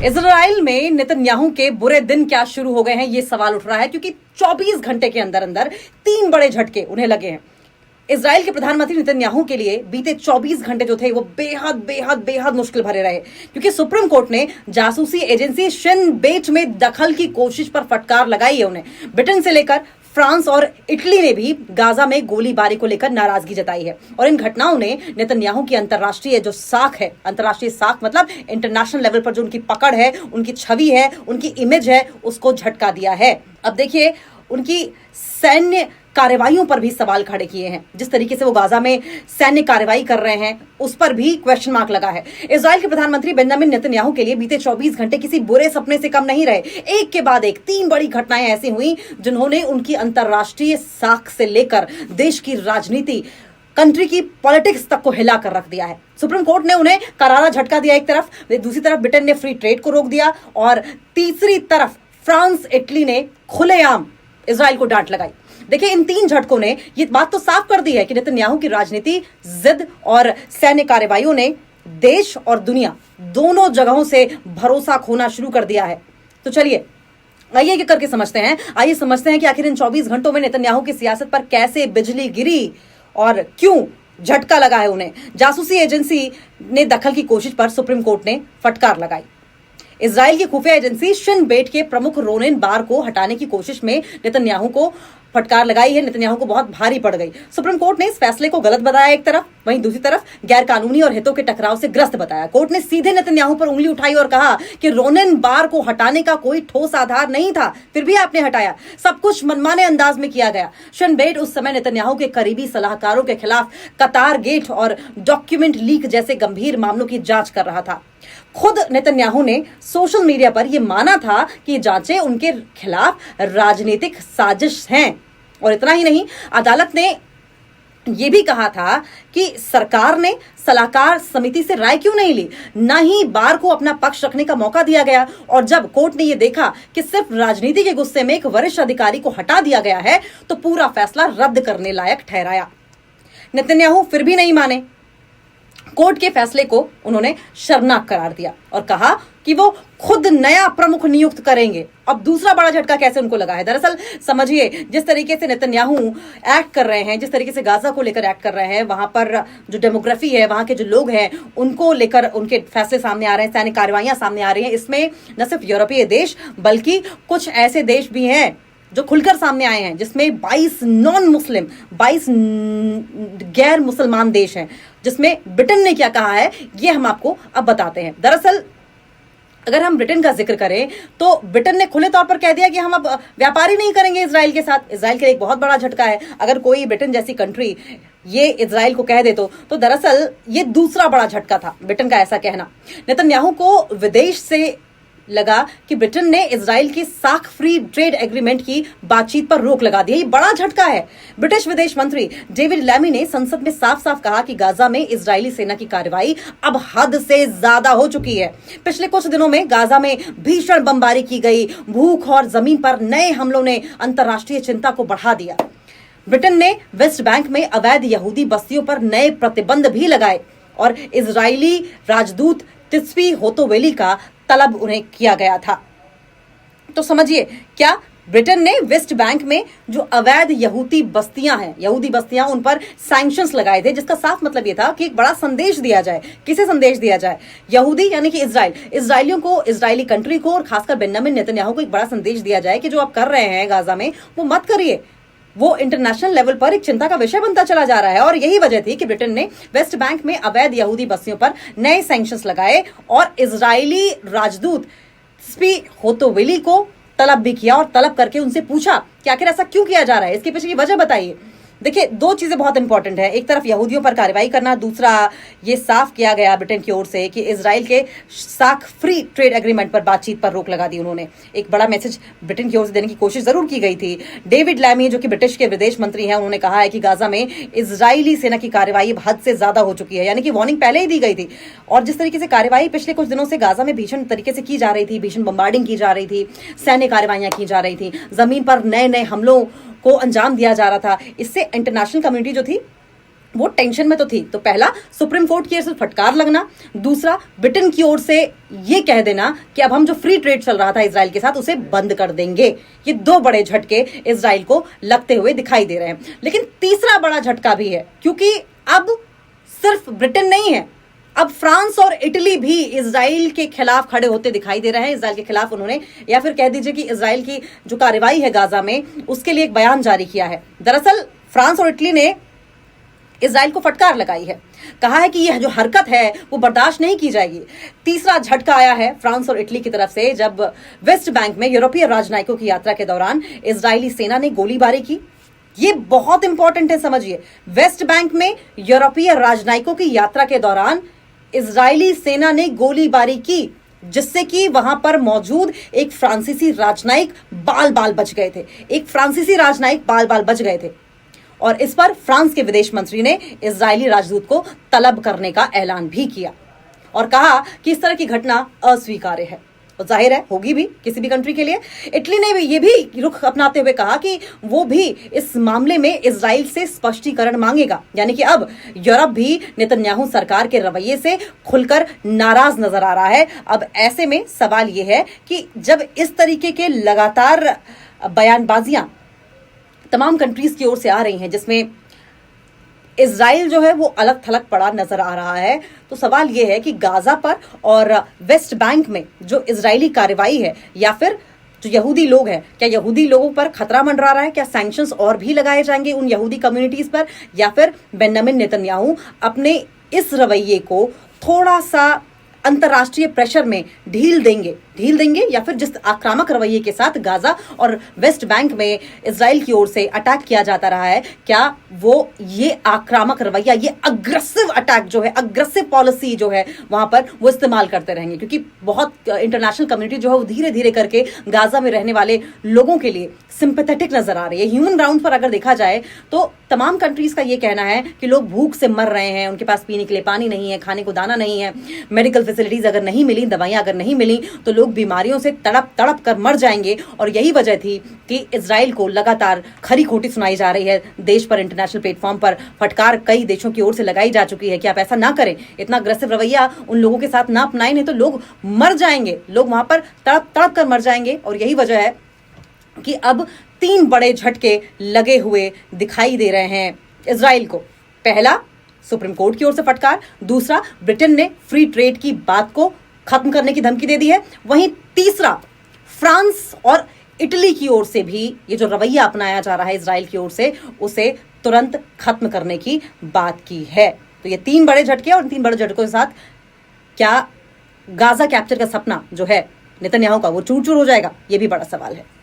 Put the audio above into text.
Israel में Netanyahu के बुरे दिन क्या शुरू हो गए हैं, ये सवाल उठ रहा है क्योंकि 24 घंटे के अंदर अंदर 3 बड़े झटके उन्हें लगे हैं। इजराइल के प्रधानमंत्री नेतन्याहू के लिए बीते 24 घंटे जो थे वो बेहद बेहद बेहद मुश्किल भरे रहे, क्योंकि सुप्रीम कोर्ट ने जासूसी एजेंसी शिन बेट में दखल की कोशिश पर फटकार लगाई है उन्हें। ब्रिटेन से लेकर फ्रांस और इटली ने भी गाजा में गोलीबारी को लेकर नाराजगी जताई है और इन घटनाओं ने नेतन्याहू की अंतर्राष्ट्रीय जो साख है, अंतर्राष्ट्रीय साख मतलब इंटरनेशनल लेवल पर जो उनकी पकड़ है, उनकी छवि है, उनकी इमेज है, उसको झटका दिया है। अब देखिए, उनकी सैन्य कार्रवाइयों पर भी सवाल खड़े किए हैं। जिस तरीके से वो गाजा में सैन्य कार्रवाई कर रहे हैं उस पर भी क्वेश्चन मार्क लगा है। इजराइल के प्रधानमंत्री बेंजामिन नेतन्याहू के लिए बीते 24 घंटे किसी बुरे सपने से कम नहीं रहे। एक के बाद एक 3 बड़ी घटनाएं ऐसी हुई जिन्होंने उनकी अंतर्राष्ट्रीय साख से लेकर देश की राजनीति, कंट्री की पॉलिटिक्स तक को हिला कर रख दिया है। सुप्रीम कोर्ट ने उन्हें करारा झटका दिया एक तरफ, दूसरी तरफ ब्रिटेन ने फ्री ट्रेड को रोक दिया और तीसरी तरफ फ्रांस इटली ने खुलेआम इजराइल को डांट लगाई। देखिए, इन 3 झटकों ने ये बात तो साफ कर दी है कि नेतन्याहू की राजनीति, जिद और सैन्य कार्रवाइयों ने देश और दुनिया दोनों जगहों से भरोसा खोना शुरू कर दिया है। तो चलिए आइए करके समझते हैं। आइए समझते हैं कि आखिर इन 24 घंटों में नेतन्याहू की सियासत पर कैसे बिजली गिरी और क्यों झटका लगा है उन्हें। जासूसी एजेंसी ने दखल की कोशिश पर सुप्रीम कोर्ट ने फटकार लगाई। इजराइल की खुफिया एजेंसी शिन बेट के प्रमुख रोनेन बार को हटाने की कोशिश में नेतन्याहू को फटकार लगाई है। नेतन्याहू को बहुत भारी पड़ गई। सुप्रीम कोर्ट ने इस फैसले को गलत बताया एक तरफ, वहीं दूसरी तरफ गैर कानूनी और हितों के टकराव से ग्रस्त बताया। कोर्ट ने सीधे नेतन्याहू पर उंगली उठाई और कहा कि रोनेन बार को हटाने का कोई ठोस आधार नहीं था, फिर भी आपने हटाया। सब कुछ मनमाने अंदाज में किया गया। शिन बेट उस समय नेतन्याहू के करीबी सलाहकारों के खिलाफ कतार गेट और डॉक्यूमेंट लीक जैसे गंभीर मामलों की जांच कर रहा था। खुद नेतन्याहू ने सोशल मीडिया पर यह माना था कि ये जांचें उनके खिलाफ राजनीतिक साजिश हैं। और इतना ही नहीं, अदालत ने यह भी कहा था कि सरकार ने सलाहकार समिति से राय क्यों नहीं ली, न ही बार को अपना पक्ष रखने का मौका दिया गया। और जब कोर्ट ने यह देखा कि सिर्फ राजनीति के गुस्से में एक वरिष्ठ अधिकारी को हटा दिया गया है, तो पूरा फैसला रद्द करने लायक ठहराया। नेतन्याहू फिर भी नहीं माने। कोर्ट के फैसले को उन्होंने शर्मनाक करार दिया और कहा कि वो खुद नया प्रमुख नियुक्त करेंगे। अब दूसरा बड़ा झटका कैसे उनको लगा है। दरअसल समझिए, जिस तरीके से नेतन्याहू एक्ट कर रहे हैं, जिस तरीके से गाजा को लेकर एक्ट कर रहे हैं, वहां पर जो डेमोग्राफी है, वहां के जो लोग हैं, उनको लेकर उनके फैसले सामने आ रहे हैं, सैन्य कार्रवाइयां सामने आ रही हैं। इसमें न सिर्फ यूरोपीय देश बल्कि कुछ ऐसे देश भी हैं जो खुलकर सामने आए हैं, जिसमें 22 नॉन मुस्लिम, 22 गैर मुसलमान देश हैं। जिसमें ब्रिटेन ने क्या कहा है ये हम आपको अब बताते हैं। दरअसल अगर हम ब्रिटेन का जिक्र करें तो ब्रिटेन ने खुले तौर पर कह दिया कि हम अब व्यापार ही नहीं करेंगे इजराइल के साथ। इजराइल के लिए एक बहुत बड़ा झटका है। अगर कोई ब्रिटेन जैसी कंट्री ये इजराइल को कह दे तो दरअसल ये दूसरा बड़ा झटका था ब्रिटेन का ऐसा कहना। नेतन्याहू को विदेश से लगा कि ब्रिटेन ने इजराइल की साख फ्री ट्रेड एग्रीमेंट की बातचीत पर रोक लगा दी। ये बड़ा झटका है। ब्रिटिश विदेश मंत्री डेविड लैमी ने संसद में साफ साफ कहा कि गाजा में इजरायली सेना की कार्रवाई अब हद से ज्यादा हो चुकी है। पिछले कुछ दिनों में गाजा में भीषण बमबारी की गई, भूख और जमीन पर नए हमलों ने अंतर्राष्ट्रीय चिंता को बढ़ा दिया। ब्रिटेन ने वेस्ट बैंक में अवैध यहूदी बस्तियों पर नए प्रतिबंध भी लगाए और इजरायली राजदूत तिस्वी होतोवेली का तलब उन्हें किया गया था। तो समझिए, क्या ब्रिटेन ने वेस्ट बैंक में जो अवैध यहूदी बस्तियां हैं, यहूदी बस्तियां, उन पर सैंक्शंस लगाए थे, जिसका साफ मतलब यह था कि एक बड़ा संदेश दिया जाए। किसे संदेश दिया जाए? यहूदी यानी कि इजराइलियों को, इजरायली कंट्री को और खासकर बेंजामिन नेतन्याहू को एक बड़ा संदेश दिया जाए कि जो आप कर रहे हैं गाजा में वो मत करिए। वो इंटरनेशनल लेवल पर एक चिंता का विषय बनता चला जा रहा है। और यही वजह थी कि ब्रिटेन ने वेस्ट बैंक में अवैध यहूदी बस्तियों पर नए सैंक्शंस लगाए और इजरायली राजदूत तिस्वी होतोवेली को तलब भी किया और तलब करके उनसे पूछा कि आखिर ऐसा क्यों किया जा रहा है, इसके पीछे की वजह बताइए। देखिए, 2 चीजें बहुत इंपॉर्टेंट है। एक तरफ यहूदियों पर कार्रवाई करना, दूसरा ये साफ किया गया ब्रिटेन की ओर से कि इजराइल के साख फ्री ट्रेड एग्रीमेंट पर बातचीत पर रोक लगा दी उन्होंने। एक बड़ा मैसेज ब्रिटेन की ओर से देने की कोशिश जरूर की गई थी। डेविड लैमी जो कि ब्रिटिश के विदेश मंत्री हैं, उन्होंने कहा है कि गाजा में इजरायली सेना की कार्रवाई हद से ज्यादा हो चुकी है, यानी कि वार्निंग पहले ही दी गई थी। और जिस तरीके से कार्रवाई पिछले कुछ दिनों से गाजा में भीषण तरीके से की जा रही थी, भीषण बम्बार्डिंग की जा रही थी, सैन्य कार्रवाइयां की जा रही थी, जमीन पर नए नए हमलों को अंजाम दिया जा रहा था, इससे इंटरनेशनल कम्युनिटी जो थी वो टेंशन में तो थी। तो पहला, सुप्रीम कोर्ट की ओर से फटकार लगना, दूसरा ब्रिटेन की ओर से ये कह देना कि अब हम जो फ्री ट्रेड चल रहा था इजराइल के साथ उसे बंद कर देंगे। ये दो बड़े झटके इजराइल को लगते हुए दिखाई दे रहे हैं। लेकिन तीसरा बड़ा झटका भी है, क्योंकि अब सिर्फ ब्रिटेन नहीं है, अब फ्रांस और इटली भी इजराइल के खिलाफ खड़े होते दिखाई दे रहे हैं। इजराइल के खिलाफ उन्होंने, या फिर कह दीजिए कि इजराइल की जो कार्रवाई है गाजा में, उसके लिए एक बयान जारी किया है। दरअसल फ्रांस और इटली ने इजराइल को फटकार लगाई है, कहा है कि यह जो हरकत है वो बर्दाश्त नहीं की जाएगी। तीसरा झटका आया है फ्रांस और इटली की तरफ से, जब वेस्ट बैंक में यूरोपीय राजनयिकों की यात्रा के दौरान इजरायली सेना ने गोलीबारी की। ये बहुत इंपॉर्टेंट है, समझिए। वेस्ट बैंक में यूरोपीय राजनयिकों की यात्रा के दौरान इजरायली सेना ने गोलीबारी की, जिससे कि वहां पर मौजूद एक फ्रांसीसी राजनयिक बाल बाल बच गए थे। एक फ्रांसीसी राजनयिक बाल बाल बच गए थे, और इस पर फ्रांस के विदेश मंत्री ने इजरायली राजदूत को तलब करने का ऐलान भी किया और कहा कि इस तरह की घटना अस्वीकार्य है। और जाहिर है होगी भी किसी भी कंट्री के लिए। इटली ने भी ये भी रुख अपनाते हुए कहा कि वो भी इस मामले में इजराइल से स्पष्टीकरण मांगेगा, यानी कि अब यूरोप भी नेतन्याहू सरकार के रवैये से खुलकर नाराज नजर आ रहा है। अब ऐसे में सवाल ये है कि जब इस तरीके के लगातार बयानबाजियां तमाम कंट्रीज की ओर से आ रही हैं, जिसमें इजराइल जो है वो अलग थलग पड़ा नजर आ रहा है, तो सवाल यह है कि गाजा पर और वेस्ट बैंक में जो इजरायली कार्रवाई है, या फिर जो यहूदी लोग हैं, क्या यहूदी लोगों पर खतरा मंडरा रहा है? क्या सैंक्शंस और भी लगाए जाएंगे उन यहूदी कम्युनिटीज पर? या फिर बेंजामिन नेतन्याहू अपने इस रवैये को थोड़ा सा अंतर्राष्ट्रीय प्रेशर में ढील देंगे, या फिर जिस आक्रामक रवैये के साथ गाजा और वेस्ट बैंक में इजराइल की ओर से अटैक किया जाता रहा है, क्या वो ये आक्रामक रवैया, ये अग्रेसिव अटैक जो है, अग्रेसिव पॉलिसी जो है वहां पर वो इस्तेमाल करते रहेंगे? क्योंकि बहुत इंटरनेशनल कम्युनिटी जो है वो धीरे धीरे करके गाजा में रहने वाले लोगों के लिए सिंपैथेटिक नजर आ रही है। ह्यूमन ग्राउंड पर अगर देखा जाए तो तमाम कंट्रीज का ये कहना है कि लोग भूख से मर रहे हैं, उनके पास पीने के लिए पानी नहीं है, खाने को दाना नहीं है, मेडिकल फैसिलिटीज अगर नहीं मिली, दवाइयां अगर नहीं मिली, तो लोग बीमारियों से तड़प तड़प कर मर जाएंगे। और यही वजह थी कि इजराइल को लगातार खरी खोटी सुनाई जा रही है देश पर, इंटरनेशनल प्लेटफॉर्म पर फटकार कई देशों की ओर से लगाई जा चुकी है कि आप ऐसा ना करें, इतना अग्रेसिव रवैया उन लोगों के साथ ना अपनाएं, नहीं तो लोग मर जाएंगे, लोग वहां पर तड़प तड़प कर मर जाएंगे। और यही वजह है कि अब 3 बड़े झटके लगे हुए दिखाई दे रहे हैं इजराइल को। पहला, सुप्रीम कोर्ट की ओर से फटकार, दूसरा, ब्रिटेन ने फ्री ट्रेड की बात को खत्म करने की धमकी दे दी है, वहीं तीसरा, फ्रांस और इटली की ओर से भी ये जो रवैया अपनाया जा रहा है इजराइल की ओर से, उसे तुरंत खत्म करने की बात की है। तो ये 3 बड़े झटके, और 3 बड़े झटकों के साथ क्या गाजा कैप्चर का सपना जो है नेतन्याहू का वो चूर चूर हो जाएगा? ये भी बड़ा सवाल है।